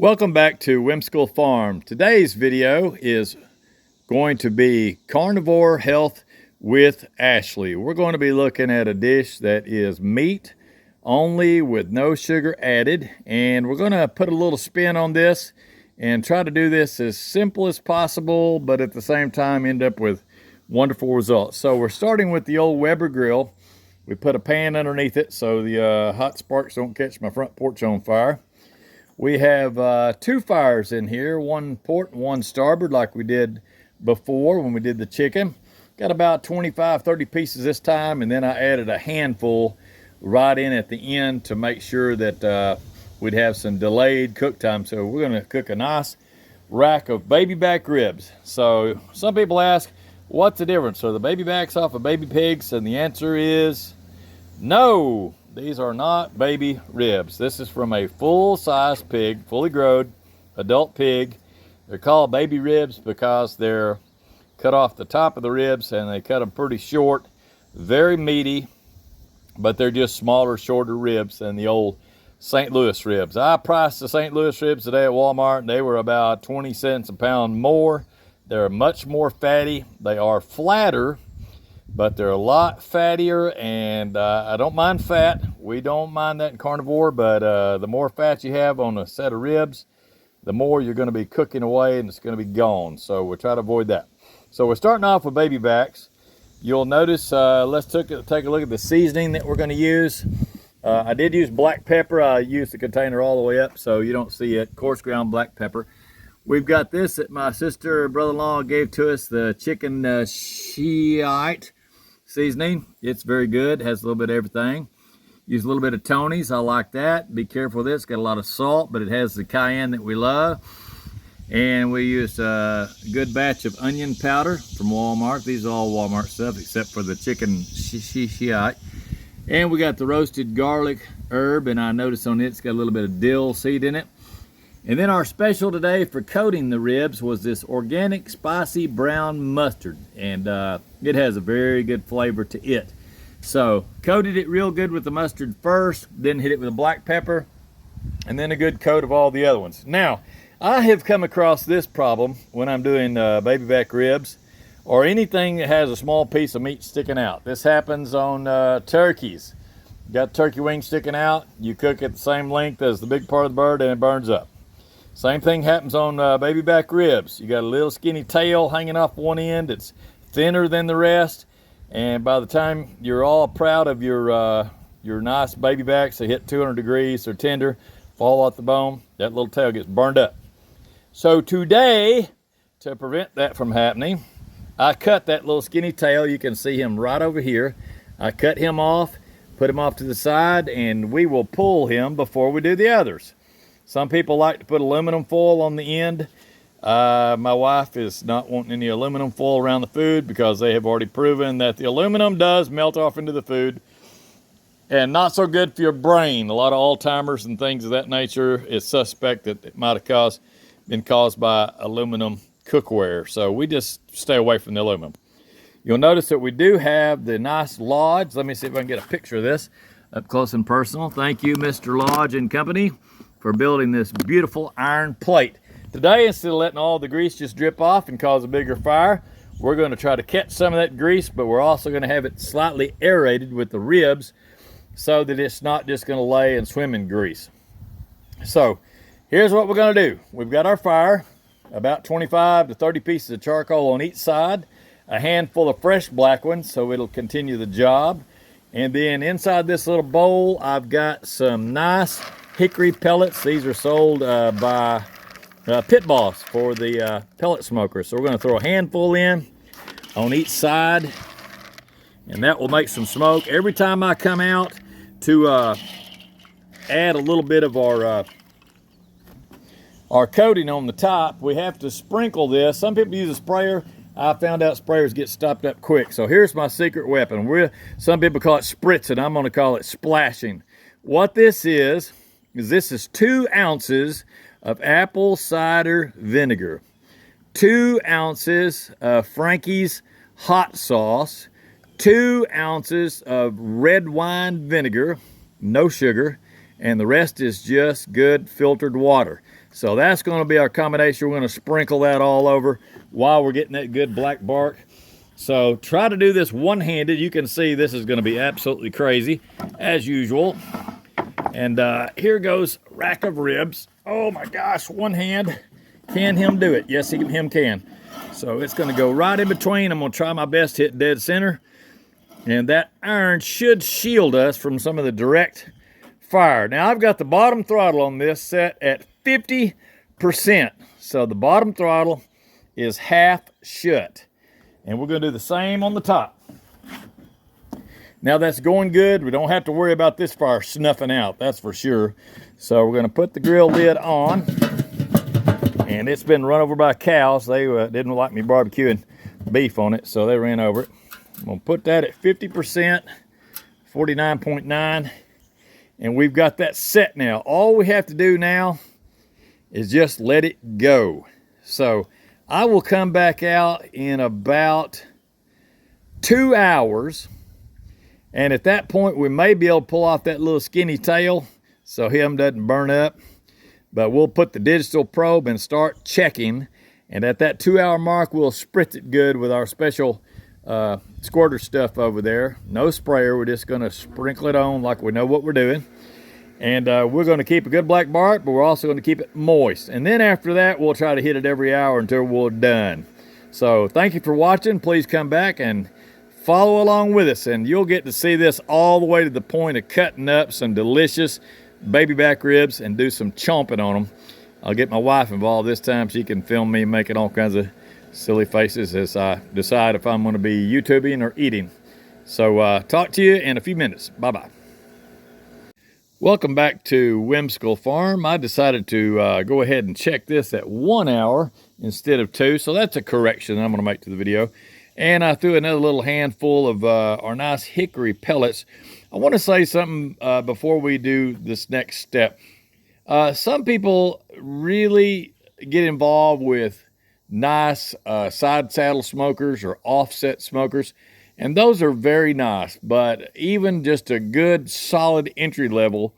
Welcome back to Whimsical Farm. Today's video is going to be carnivore health with Ashley. We're going to be looking at a dish that is meat only with no sugar added, and we're going to put a little spin on this and try to do this as simple as possible, but at the same time end up with wonderful results. So we're starting with the old Weber grill. We put a pan underneath it so the hot sparks don't catch my front porch on fire. We have two fires in here, one port and one starboard like we did before when we did the chicken. Got about 25, 30 pieces this time, and then I added a handful right in at the end to make sure that we'd have some delayed cook time. So we're gonna cook a nice rack of baby back ribs. So some people ask, what's the difference? Are the baby backs off of baby pigs? And the answer is no. These are not baby ribs. This is from a full-size pig, fully grown adult pig. They're called baby ribs because they're cut off the top of the ribs and they cut them pretty short, very meaty, but they're just smaller, shorter ribs than the old St. Louis ribs. I priced the St. Louis ribs today at Walmart, and they were about 20 cents a pound more. They're much more fatty. They are flatter, but they're a lot fattier, and I don't mind fat. We don't mind that in carnivore, but the more fat you have on a set of ribs, the more you're going to be cooking away and it's going to be gone. So we'll try to avoid that. So we're starting off with baby backs. You'll notice, let's take a look at the seasoning that we're going to use. I did use black pepper. I used the container all the way up so you don't see it. Coarse ground black pepper. We've got this that my sister brother-in-law gave to us, the chicken Shiite seasoning. It's very good, has a little bit of everything. Use a little bit of Tony's, I like that. Be careful with this, got a lot of salt, but it has the cayenne that we love. And we used a good batch of onion powder from Walmart. These are all Walmart stuff except for the chicken Shiite. And we got the roasted garlic herb, and I noticed on it's got a little bit of dill seed in it. And then our special today for coating the ribs was this organic spicy brown mustard, and it has a very good flavor to it. So coated it real good with the mustard first, then hit it with a black pepper, and then a good coat of all the other ones. Now, I have come across this problem when I'm doing baby back ribs or anything that has a small piece of meat sticking out. This happens on turkeys. You got turkey wings sticking out, you cook it the same length as the big part of the bird and it burns up. Same thing happens on baby back ribs. You got a little skinny tail hanging off one end. It's thinner than the rest. And by the time you're all proud of your nice baby backs, they hit 200 degrees, they're tender, fall off the bone, that little tail gets burned up. So today, to prevent that from happening, I cut that little skinny tail. You can see him right over here. I cut him off, put him off to the side, and we will pull him before we do the others. Some people like to put aluminum foil on the end. My wife is not wanting any aluminum foil around the food because they have already proven that the aluminum does melt off into the food and not so good for your brain. A lot of Alzheimer's and things of that nature is suspect that it might have been caused by aluminum cookware. So we just stay away from the aluminum. You'll notice that we do have the nice Lodge. Let me see if I can get a picture of this up close and personal. Thank you, Mr. Lodge and Company, for building this beautiful iron plate. Today, instead of letting all the grease just drip off and cause a bigger fire, we're going to try to catch some of that grease, but we're also going to have it slightly aerated with the ribs so that it's not just going to lay and swim in grease. So here's what we're going to do. We've got our fire, about 25 to 30 pieces of charcoal on each side, a handful of fresh black ones so it'll continue the job. And then inside this little bowl, I've got some nice hickory pellets. These are sold by Pit Boss for the pellet smoker. So we're going to throw a handful in on each side, and that will make some smoke. Every time I come out to add a little bit of our coating on the top, we have to sprinkle this. Some people use a sprayer. I found out sprayers get stopped up quick. So here's my secret weapon. Some people call it spritzing. I'm going to call it splashing. What this is 2 ounces of apple cider vinegar, 2 ounces of Frankie's hot sauce, 2 ounces of red wine vinegar, no sugar, and the rest is just good filtered water. So that's going to be our combination. We're going to sprinkle that all over while we're getting that good black bark. So try to do this one-handed. You can see this is going to be absolutely crazy, as usual. And here goes a rack of ribs. Oh my gosh, one hand. Can him do it? Yes, him can. So it's going to go right in between. I'm going to try my best to hit dead center. And that iron should shield us from some of the direct fire. Now I've got the bottom throttle on this set at 50%. So the bottom throttle is half shut. And we're going to do the same on the top. Now that's going good. We don't have to worry about this fire snuffing out, that's for sure. So we're going to put the grill lid on. And it's been run over by cows. They didn't like me barbecuing beef on it, so they ran over it. I'm going to put that at 50%, 49.9. And we've got that set now. All we have to do now is just let it go. So I will come back out in about 2 hours. And at that point, we may be able to pull off that little skinny tail so him doesn't burn up. But we'll put the digital probe and start checking. And at that 2 hour mark, we'll spritz it good with our special squirter stuff over there. No sprayer, we're just gonna sprinkle it on like we know what we're doing. And we're gonna keep a good black bark, but we're also gonna keep it moist. And then after that, we'll try to hit it every hour until we're done. So thank you for watching. Please come back and follow along with us, and you'll get to see this all the way to the point of cutting up some delicious baby back ribs and do some chomping on them. I'll get my wife involved this time. She can film me making all kinds of silly faces as I decide if I'm going to be YouTubing or eating. So talk to you in a few minutes. Bye-bye. Welcome back to Whimsical Farm. I decided to go ahead and check this at 1 hour instead of 2. So that's a correction I'm going to make to the video. And I threw another little handful of our nice hickory pellets. I want to say something before we do this next step. Some people really get involved with nice side saddle smokers or offset smokers, and those are very nice. But even just a good solid entry level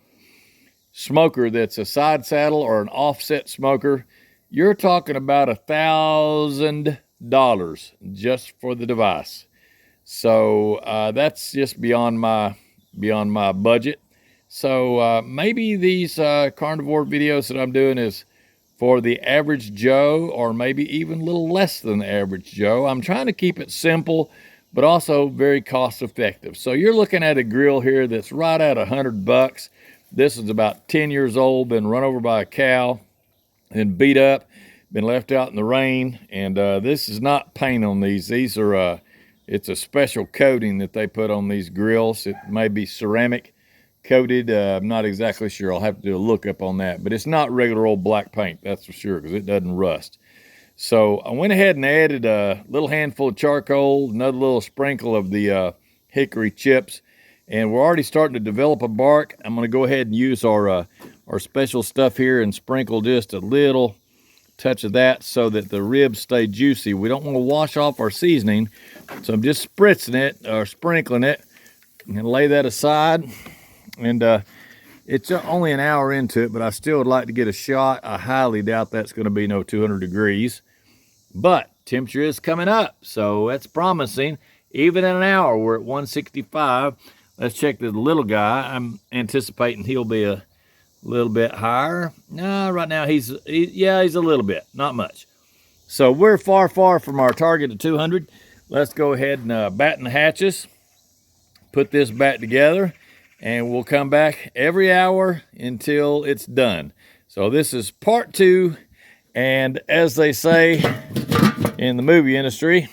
smoker that's a side saddle or an offset smoker, you're talking about $1,000 just for the device. So that's just beyond my budget. So maybe these carnivore videos that I'm doing is for the average Joe, or maybe even a little less than the average Joe. I'm trying to keep it simple, but also very cost effective. So you're looking at a grill here that's right at $100. This is about 10 years old, been run over by a cow and beat up, been left out in the rain. And this is not paint on these. These are, it's a special coating that they put on these grills. It may be ceramic coated. I'm not exactly sure. I'll have to do a lookup on that, but it's not regular old black paint, that's for sure, because it doesn't rust. So I went ahead and added a little handful of charcoal, another little sprinkle of the hickory chips, and we're already starting to develop a bark. I'm going to go ahead and use our special stuff here and sprinkle just a little touch of that so that the ribs stay juicy. We don't want to wash off our seasoning, so I'm just spritzing it or sprinkling it and lay that aside. And it's only an hour into it, but I still would like to get a shot. I highly doubt that's going to be no 200 degrees, but temperature is coming up, so that's promising. Even in an hour, we're at 165. Let's check the little guy. I'm anticipating he'll be a little bit higher. No, right now he's a little bit, not much. So we're far from our target of 200. Let's go ahead and batten the hatches, put this back together, and we'll come back every hour until it's done. So this is part 2, and as they say in the movie industry,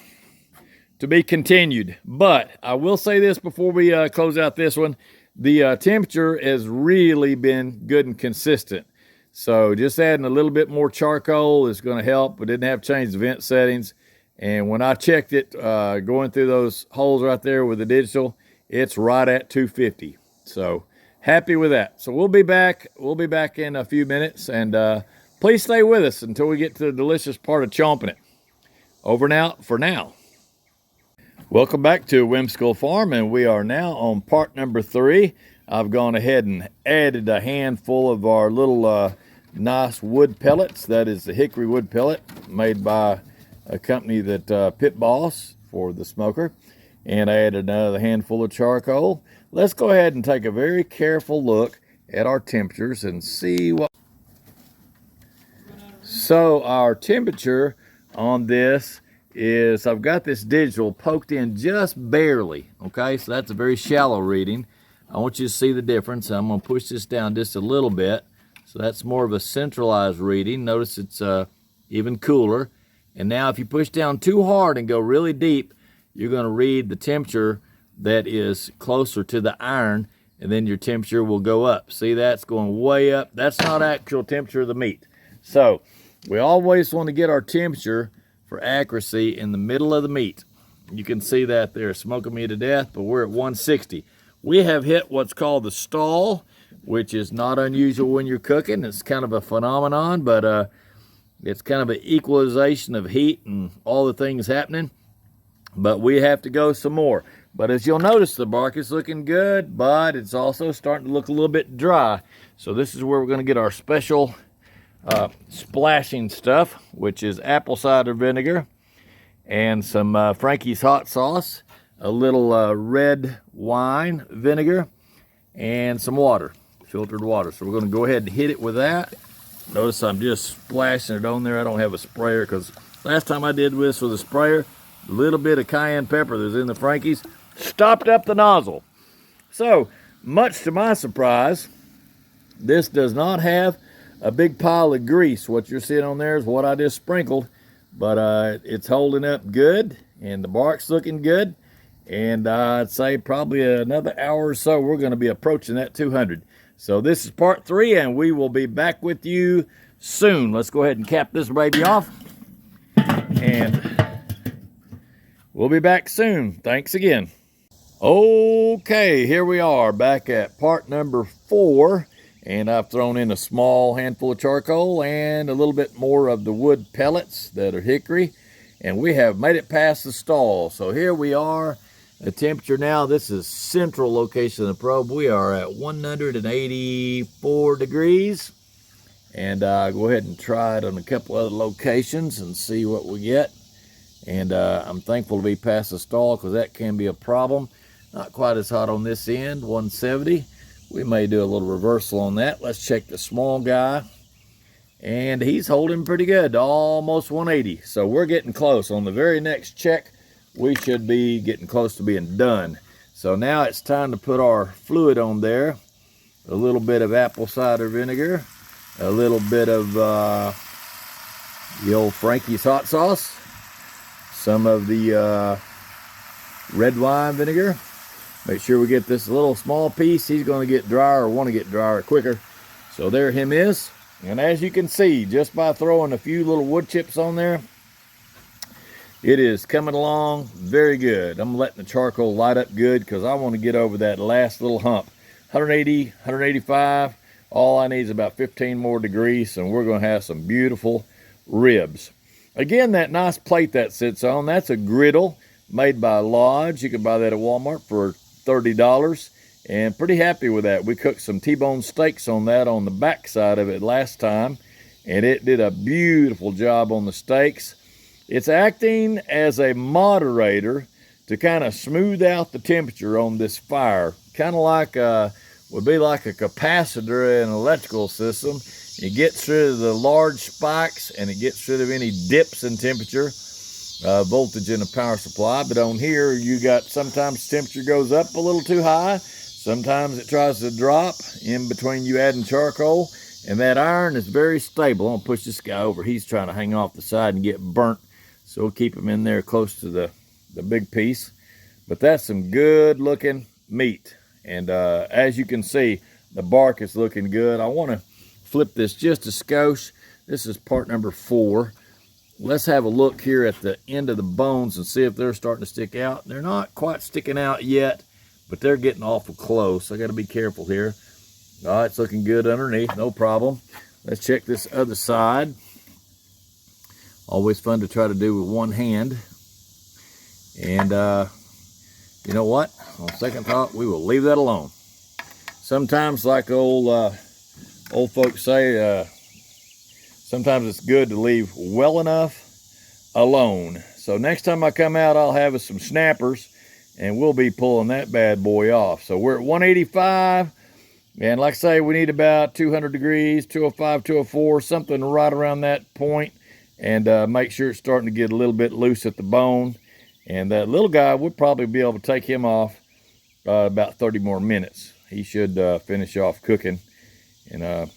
to be continued. But I will say this before we close out this one. The temperature has really been good and consistent. So just adding a little bit more charcoal is going to help. We didn't have to change the vent settings. And when I checked it, going through those holes right there with the digital, it's right at 250. So happy with that. So we'll be back in a few minutes, and please stay with us until we get to the delicious part of chomping it. Over and out for now. Welcome back to Whimsical Farm, and we are now on part number 3. I've gone ahead and added a handful of our little nice wood pellets. That is the hickory wood pellet made by a company that Pit Boss for the smoker. And I added another handful of charcoal. Let's go ahead and take a very careful look at our temperatures and see what. So our temperature on this is, I've got this digital poked in just barely, okay? So that's a very shallow reading. I want you to see the difference. I'm going to push this down just a little bit. So that's more of a centralized reading. Notice it's even cooler. And now if you push down too hard and go really deep, you're going to read the temperature that is closer to the iron, and then your temperature will go up. See, that's going way up. That's not actual temperature of the meat. So we always want to get our temperature for accuracy in the middle of the meat. You can see that they're smoking me to death, but we're at 160. We have hit what's called the stall, which is not unusual when you're cooking. It's kind of a phenomenon, but it's kind of an equalization of heat and all the things happening. But we have to go some more. But as you'll notice, the bark is looking good, but it's also starting to look a little bit dry. So this is where we're going to get our special splashing stuff, which is apple cider vinegar and some Frankie's hot sauce, a little red wine vinegar, and some water, filtered water. So we're going to go ahead and hit it with that. Notice I'm just splashing it on there. I don't have a sprayer because last time I did this with a sprayer, a little bit of cayenne pepper that's in the Frankie's stopped up the nozzle. So, much to my surprise, this does not have a big pile of grease. What you're seeing on there is what I just sprinkled, but it's holding up good, and the bark's looking good. And I'd say probably another hour or so, we're going to be approaching that 200. So this is part 3, and we will be back with you soon. Let's go ahead and cap this baby off, and we'll be back soon. Thanks again. Okay, here we are back at part number 4, and I've thrown in a small handful of charcoal and a little bit more of the wood pellets that are hickory, and we have made it past the stall. So here we are. The temperature now, this is central location of the probe. We are at 184 degrees. And go ahead and try it on a couple other locations and see what we get. And I'm thankful to be past the stall because that can be a problem. Not quite as hot on this end, 170. We may do a little reversal on that. Let's check the small guy. And he's holding pretty good, almost 180. So we're getting close. On the very next check, we should be getting close to being done. So now it's time to put our fluid on there. A little bit of apple cider vinegar, a little bit of the old Frankie's hot sauce, some of the red wine vinegar. Make sure we get this little small piece. He's going to get drier, or want to get drier quicker. So there him is. And as you can see, just by throwing a few little wood chips on there, it is coming along very good. I'm letting the charcoal light up good because I want to get over that last little hump. 180, 185. All I need is about 15 more degrees, and we're going to have some beautiful ribs. Again, that nice plate that sits on, that's a griddle made by Lodge. You can buy that at Walmart for $30, and pretty happy with that. We cooked some T-bone steaks on that on the back side of it last time, and it did a beautiful job on the steaks. It's acting as a moderator to kind of smooth out the temperature on this fire. Kind of like would be like a capacitor in an electrical system. It gets rid of the large spikes, and it gets rid of any dips in temperature, voltage in the power supply. But on here, you got sometimes temperature goes up a little too high. Sometimes it tries to drop in between you adding charcoal. And that iron is very stable. I'm going to push this guy over. He's trying to hang off the side and get burnt. So we'll keep him in there close to the big piece. But that's some good looking meat. And as you can see, the bark is looking good. I want to flip this just a skosh. This is part number 4. Let's have a look here at the end of the bones and see if they're starting to stick out. They're not quite sticking out yet, but they're getting awful close. I got to be careful here. All right, it's looking good underneath, no problem. Let's check this other side. Always fun to try to do with one hand. And you know what? On second thought, we will leave that alone. sometimes, like old folks say, sometimes it's good to leave well enough alone. So next time I come out, I'll have us some snappers, and we'll be pulling that bad boy off. So we're at 185, and like I say, we need about 200 degrees, 205, 204, something right around that point, and make sure it's starting to get a little bit loose at the bone. And that little guy, we'll probably be able to take him off about 30 more minutes. He should finish off cooking, and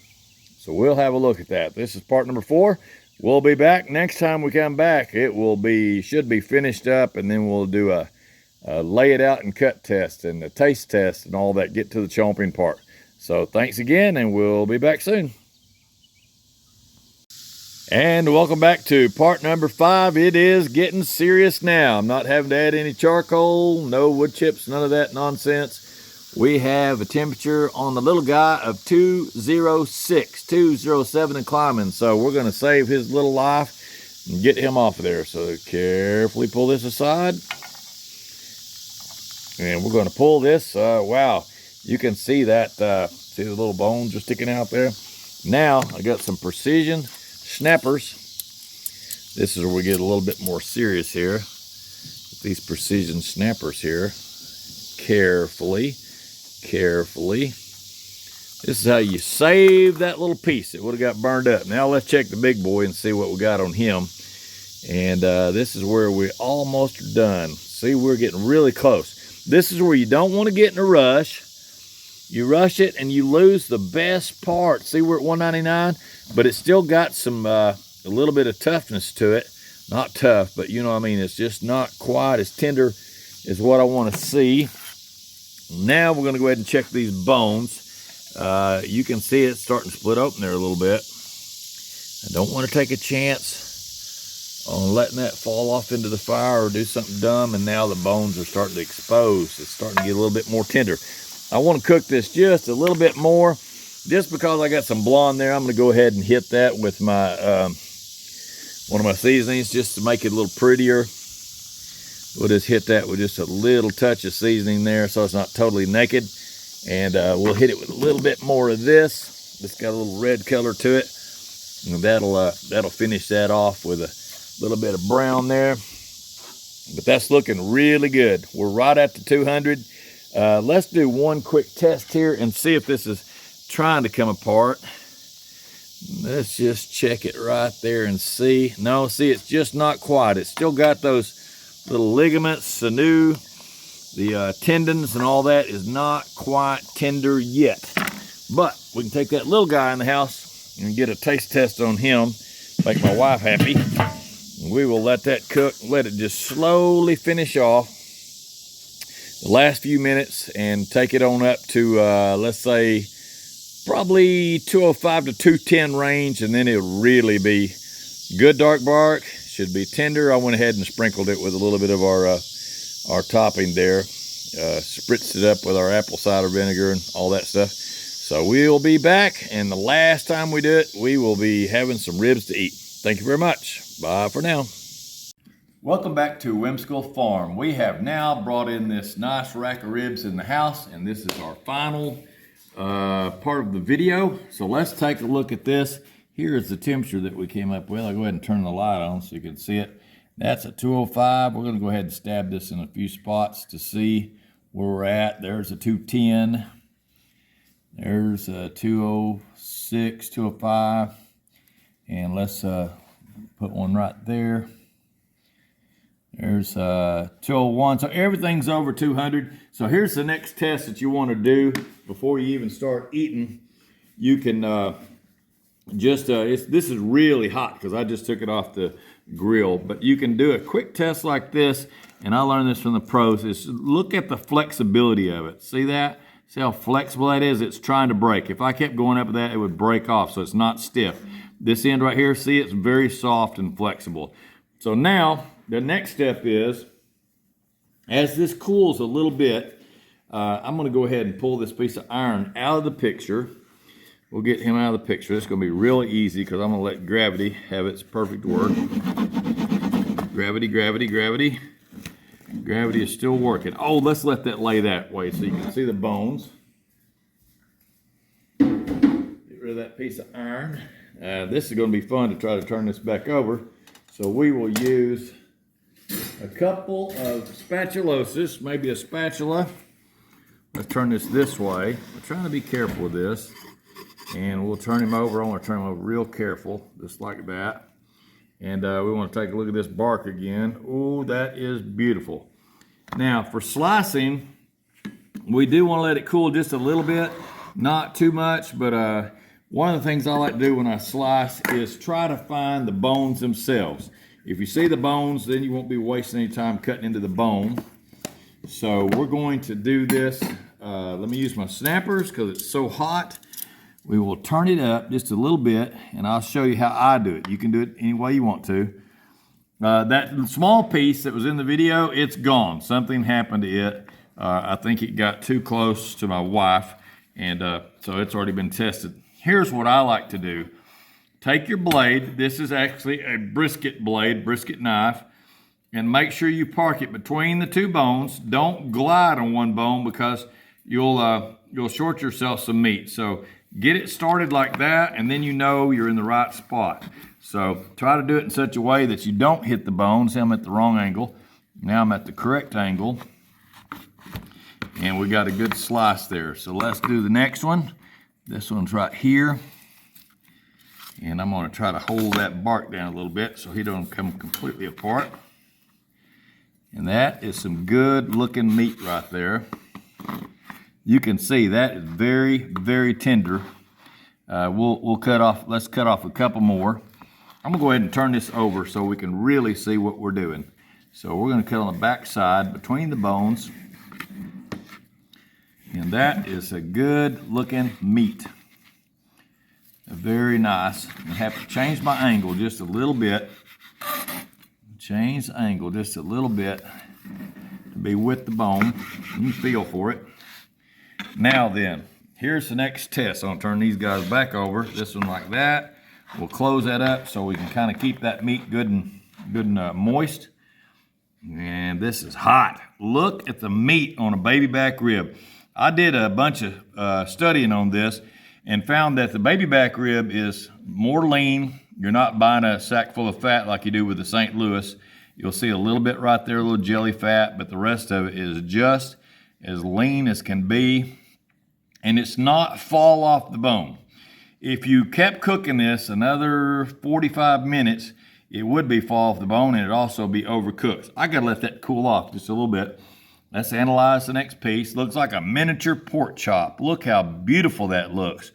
so we'll have a look at that. This is part number 4. We'll be back next time we come back. It will be, should be finished up, and then we'll do a lay it out and cut test and a taste test and all that, get to the chomping part. So thanks again, and we'll be back soon. And welcome back to part number 5. It is getting serious now. I'm not having to add any charcoal, no wood chips, none of that nonsense. We have a temperature on the little guy of 206, 207 and climbing. So we're going to save his little life and get him off of there. So carefully pull this aside. And we're going to pull this. Wow, you can see that. See the little bones are sticking out there. Now I got some precision snappers. This is where we get a little bit more serious here. With these precision snappers here. Carefully. This is how you save that little piece that would have got burned up. Now let's check the big boy and see what we got on him. And this is where we almost are done. See, we're getting really close. This is where you don't want to get in a rush. You rush it and you lose the best part. See, we're at 199, but it's still got some a little bit of toughness to it. Not tough, but you know what I mean. It's just not quite as tender as what I want to see. Now we're going to go ahead and check these bones. You can see it starting to split open there a little bit. I don't want to take a chance on letting that fall off into the fire or do something dumb, and now the bones are starting to expose. It's starting to get a little bit more tender. I want to cook this just a little bit more. Just because I got some blonde there, I'm going to go ahead and hit that with my one of my seasonings just to make it a little prettier. We'll just hit that with just a little touch of seasoning there so it's not totally naked. And we'll hit it with a little bit more of this. It's got a little red color to it. And that'll finish that off with a little bit of brown there. But that's looking really good. We're right at the 200. Let's do one quick test here and see if this is trying to come apart. Let's just check it right there and see. No, see, it's just not quite. It's still got those little ligaments, sinew, the tendons and all that is not quite tender yet. But we can take that little guy in the house and get a taste test on him, make my wife happy. We will let that cook, let it just slowly finish off the last few minutes and take it on up to, let's say, probably 205 to 210 range, and then it'll really be good dark bark. Should be tender. I went ahead and sprinkled it with a little bit of our topping there. Spritzed it up with our apple cider vinegar and all that stuff. So we'll be back, and the last time we do it, we will be having some ribs to eat. Thank you very much. Bye for now. Welcome back to Whimsical Farm. We have now brought in this nice rack of ribs in the house, and this is our final part of the video. So let's take a look at this. Here is the temperature that we came up with. I'll go ahead and turn the light on so you can see it. That's a 205. We're going to go ahead and stab this in a few spots to see where we're at. There's a 210. There's a 206, 205. And let's put one right there. There's 201. So everything's over 200. So here's the next test that you want to do before you even start eating. You can this is really hot because I just took it off the grill, but you can do a quick test like this, and I learned this from the pros, is look at the flexibility of it. See that? See how flexible that is? It's trying to break. If I kept going up with that, it would break off, so it's not stiff. This end right here, see, it's very soft and flexible. So now, the next step is, as this cools a little bit, I'm going to go ahead and pull this piece of iron out of the picture. We'll get him out of the picture. It's going to be really easy because I'm going to let gravity have its perfect work. Gravity, gravity, gravity. Gravity is still working. Oh, let's let that lay that way so you can see the bones. that piece of iron. This is going to be fun to try to turn this back over. So we will use a couple of spatuloses, maybe a spatula. Let's turn this way. We're trying to be careful with this. And we'll turn him over. I want to turn him over real careful, just like that. And we want to take a look at this bark again. Ooh, that is beautiful. Now, for slicing, we do want to let it cool just a little bit. Not too much, but one of the things I like to do when I slice is try to find the bones themselves. If you see the bones, then you won't be wasting any time cutting into the bone. So we're going to do this. Let me use my snappers because it's so hot. We will turn it up just a little bit, and I'll show you how I do it. You can do it any way you want to. That small piece that was in the video, it's gone. Something happened to it. I think it got too close to my wife, and so it's already been tested. Here's what I like to do. Take your blade. This is actually a brisket blade, brisket knife, and make sure you park it between the two bones. Don't glide on one bone because you'll short yourself some meat. So get it started like that, and then you know you're in the right spot. So try to do it in such a way that you don't hit the bones. I'm at the wrong angle. Now I'm at the correct angle. And we got a good slice there. So let's do the next one. This one's right here. And I'm gonna try to hold that bark down a little bit so he don't come completely apart. And that is some good looking meat right there. You can see that is very, very tender. We'll cut off, let's cut off a couple more. I'm gonna go ahead and turn this over so we can really see what we're doing. So we're gonna cut on the back side between the bones. And that is a good looking meat. Very nice. I have to change my angle just a little bit. Change the angle just a little bit to be with the bone. You can feel for it. Now then, here's the next test. I'm gonna turn these guys back over. This one like that. We'll close that up so we can kind of keep that meat good and moist. And this is hot. Look at the meat on a baby back rib. I did a bunch of studying on this and found that the baby back rib is more lean. You're not buying a sack full of fat like you do with the St. Louis. You'll see a little bit right there, a little jelly fat, but the rest of it is just as lean as can be. And it's not fall off the bone. If you kept cooking this another 45 minutes, it would be fall off the bone, and it'd also be overcooked. I gotta let that cool off just a little bit. Let's analyze the next piece. Looks like a miniature pork chop. Look how beautiful that looks.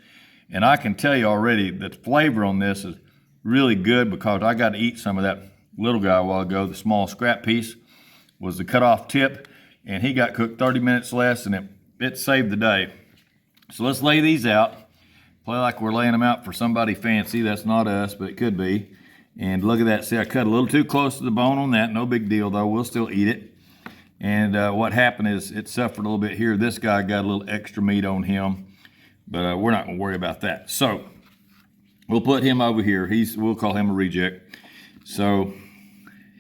And I can tell you already that the flavor on this is really good because I got to eat some of that little guy a while ago. The small scrap piece was the cut off tip, and he got cooked 30 minutes less, and it saved the day. So let's lay these out. Play like we're laying them out for somebody fancy. That's not us, but it could be. And look at that. See, I cut a little too close to the bone on that. No big deal, though. We'll still eat it. And what happened is it suffered a little bit here. This guy got a little extra meat on him, but we're not going to worry about that. So we'll put him over here. We'll call him a reject. So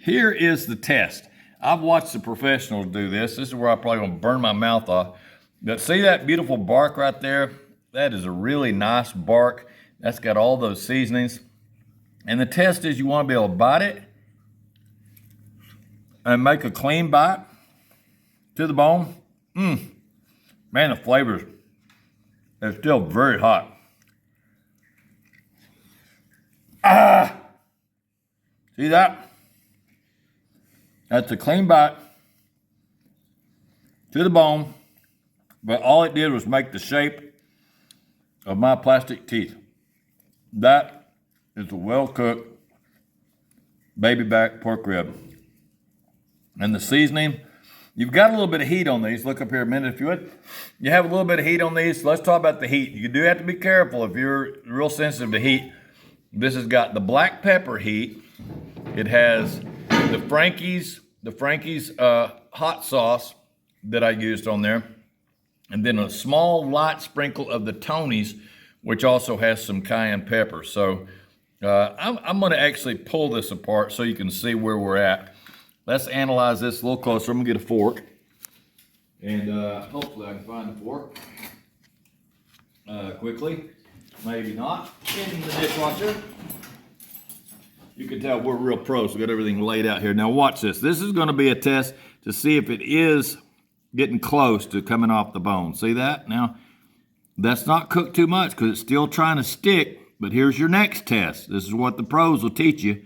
here is the test. I've watched the professionals do this. This is where I'm probably going to burn my mouth off. But see that beautiful bark right there? That is a really nice bark. That's got all those seasonings. And the test is you want to be able to bite it and make a clean bite to the bone. Man, the flavors are still very hot. See that? That's a clean bite to the bone, but all it did was make the shape of my plastic teeth. That is a well-cooked baby back pork rib. And the seasoning, you've got a little bit of heat on these. Look up here a minute if you would. You have a little bit of heat on these. Let's talk about the heat. You do have to be careful if you're real sensitive to heat. This has got the black pepper heat. It has the Frankie's hot sauce that I used on there. And then a small light sprinkle of the Tony's, which also has some cayenne pepper. So I'm gonna actually pull this apart so you can see where we're at. Let's analyze this a little closer. I'm gonna get a fork. And hopefully I can find the fork quickly. maybe not, in the dishwasher. You can tell we're real pros. We got everything laid out here. Now watch this. This is going to be a test to see if it is getting close to coming off the bone. See that? Now, that's not cooked too much because it's still trying to stick. But here's your next test. This is what the pros will teach you,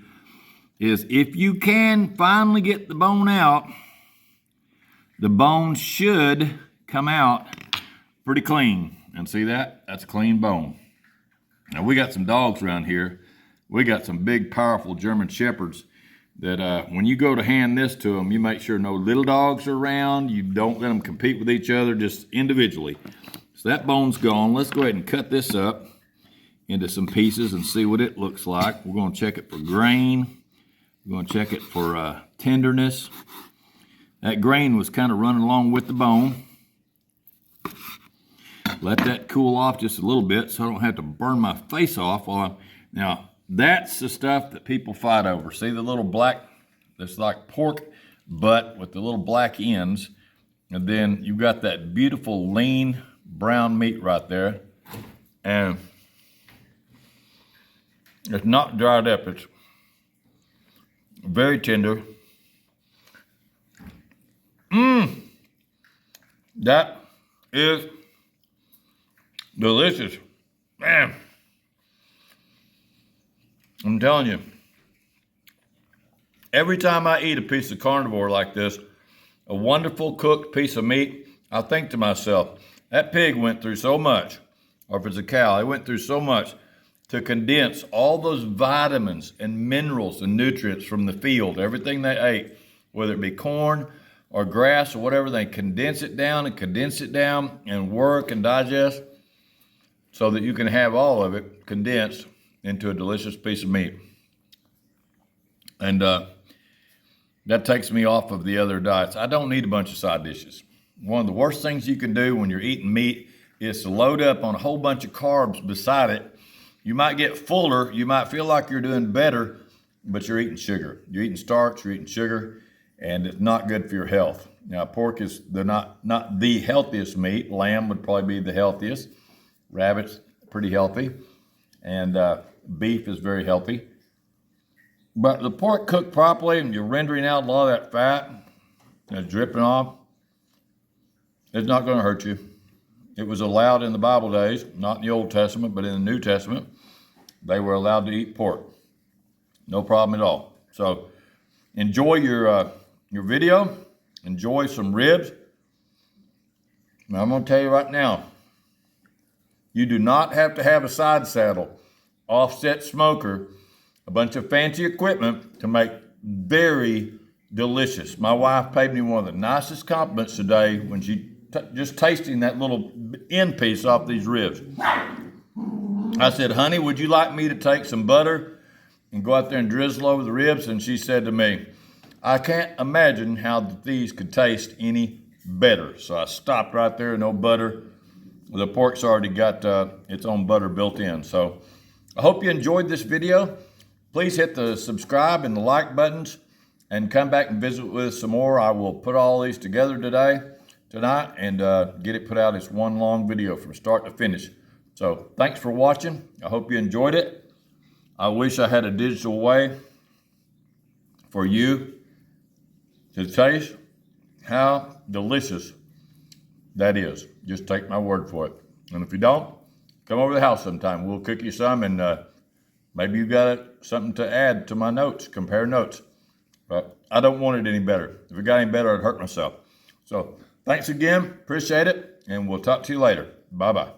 is if you can finally get the bone out, the bone should come out pretty clean. And see that? That's a clean bone. Now, we got some dogs around here. We got some big, powerful German Shepherds that when you go to hand this to them, you make sure no little dogs are around. You don't let them compete with each other, just individually. So that bone's gone. Let's go ahead and cut this up into some pieces and see what it looks like. We're going to check it for grain. We're going to check it for tenderness. That grain was kind of running along with the bone. Let that cool off just a little bit so I don't have to burn my face off. Now, that's the stuff that people fight over. See the little black, that's like pork butt with the little black ends. And then you've got that beautiful lean brown meat right there. And it's not dried up. It's very tender. That is delicious. Man, I'm telling you, every time I eat a piece of carnivore like this, a wonderful cooked piece of meat, I think to myself, that pig went through so much, or if it's a cow, it went through so much to condense all those vitamins and minerals and nutrients from the field, everything they ate, whether it be corn or grass or whatever, they condense it down and work and digest so that you can have all of it condensed into a delicious piece of meat. And that takes me off of the other diets. I don't need a bunch of side dishes. One of the worst things you can do when you're eating meat is to load up on a whole bunch of carbs beside it. You might get fuller, you might feel like you're doing better, but you're eating sugar. You're eating starch, you're eating sugar, and it's not good for your health. Now, pork is not the healthiest meat. Lamb would probably be the healthiest. Rabbit's pretty healthy, and beef is very healthy. But the pork cooked properly, and you're rendering out a lot of that fat, and it's dripping off, it's not going to hurt you. It was allowed in the Bible days, not in the Old Testament, but in the New Testament, they were allowed to eat pork. No problem at all. So enjoy your video. Enjoy some ribs. Now, I'm going to tell you right now, you do not have to have a side saddle, offset smoker, a bunch of fancy equipment to make very delicious. My wife paid me one of the nicest compliments today when she just tasting that little end piece off these ribs. I said, honey, would you like me to take some butter and go out there and drizzle over the ribs? And she said to me, I can't imagine how these could taste any better. So I stopped right there, no butter. The pork's already got its own butter built in. So I hope you enjoyed this video. Please hit the subscribe and the like buttons and come back and visit with us some more. I will put all these together tonight, and get it put out as one long video from start to finish. So thanks for watching. I hope you enjoyed it. I wish I had a digital way for you to taste how delicious that is. Just take my word for it. And if you don't, come over to the house sometime. We'll cook you some, and maybe you got something to add to my notes, compare notes. But I don't want it any better. If it got any better, I'd hurt myself. So thanks again. Appreciate it. And we'll talk to you later. Bye-bye.